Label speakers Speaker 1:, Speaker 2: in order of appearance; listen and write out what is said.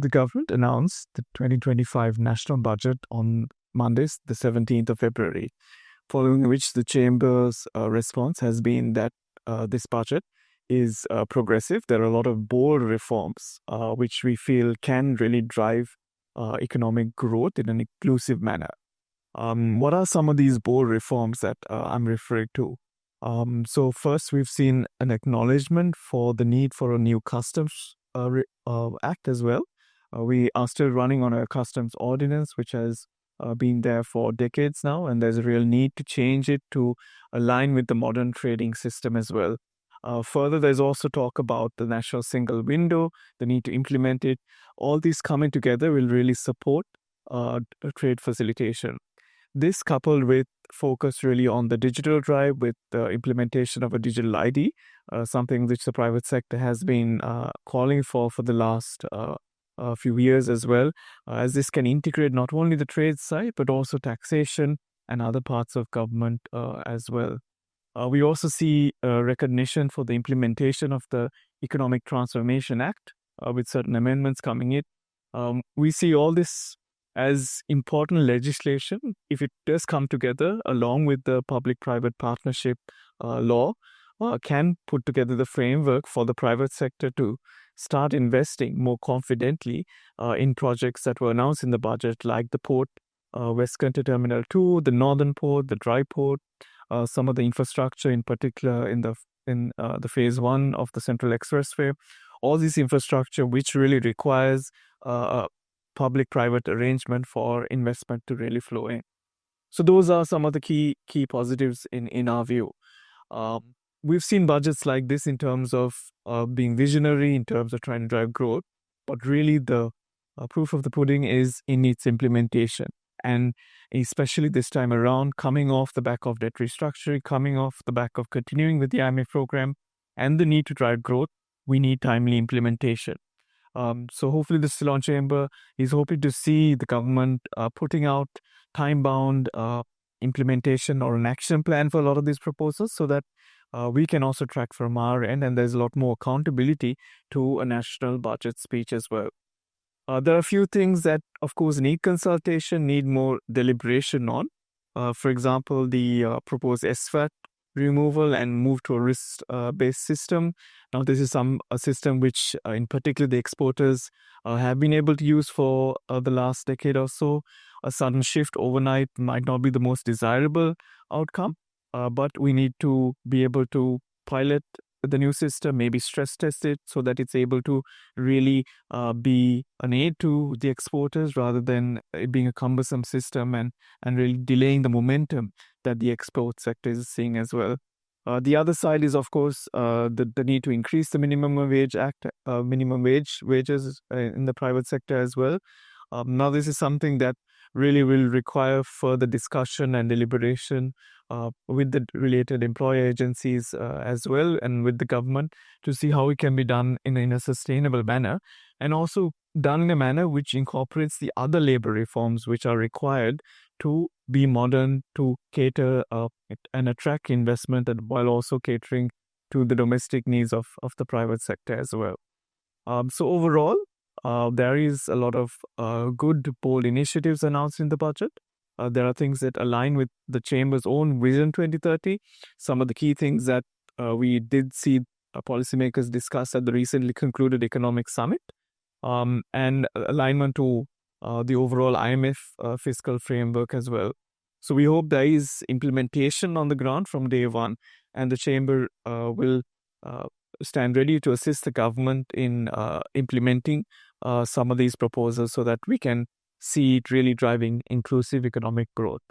Speaker 1: The government announced the 2025 national budget on Monday, the 17th of February, following which the Chamber's response has been that this budget is progressive. There are a lot of bold reforms which we feel can really drive economic growth in an inclusive manner. What are some of these bold reforms that I'm referring to? So first, we've seen an acknowledgement for the need for a new customs act as well. We are still running on a customs ordinance, which has been there for decades now, and there's a real need to change it to align with the modern trading system as well. Further, there's also talk about the national single window, the need to implement it. All these coming together will really support trade facilitation. This coupled with focus really on the digital drive with the implementation of a digital ID, something which the private sector has been calling for the last few years as well, as this can integrate not only the trade side, but also taxation and other parts of government as well. We also see recognition for the implementation of the Economic Transformation Act with certain amendments coming in. We see all this as important legislation if it does come together along with the public-private partnership law, can put together the framework for the private sector to start investing more confidently in projects that were announced in the budget, like the port, West Country Terminal 2, the Northern Port, the Dry Port, some of the infrastructure, in particular in the phase 1 of the Central Expressway. All this infrastructure which really requires public-private arrangement for investment to really flow in. So those are some of the key positives in our view. We've seen budgets like this in terms of being visionary, in terms of trying to drive growth, but really the proof of the pudding is in its implementation. And especially this time around, coming off the back of debt restructuring, coming off the back of continuing with the IMF program and the need to drive growth, we need timely implementation. So hopefully the Ceylon Chamber is hoping to see the government putting out time-bound implementation or an action plan for a lot of these proposals so that we can also track from our end, and there's a lot more accountability to a national budget speech as well. There are a few things that, of course, need consultation, need more deliberation on. For example, the proposed SFAT removal and move to a risk-based system. Now, this is a system which, in particular, the exporters have been able to use for the last decade or so. A sudden shift overnight might not be the most desirable outcome, but we need to be able to pilot the new system, maybe stress test it so that it's able to really be an aid to the exporters rather than it being a cumbersome system and really delaying the momentum that the export sector is seeing as well. The other side is, of course, the need to increase the minimum wage act, wages in the private sector as well. Now, this is something that really will require further discussion and deliberation with the related employer agencies as well, and with the government to see how it can be done in a sustainable manner, and also done in a manner which incorporates the other labor reforms which are required to be modern, to cater and attract investment, and while also catering to the domestic needs of the private sector as well. So overall, there is a lot of good, bold initiatives announced in the budget. There are things that align with the Chamber's own Vision 2030. Some of the key things that we did see policymakers discuss at the recently concluded Economic Summit, and alignment to the overall IMF fiscal framework as well. So we hope there is implementation on the ground from day one, and the Chamber will stand ready to assist the government in implementing some of these proposals so that we can see it really driving inclusive economic growth.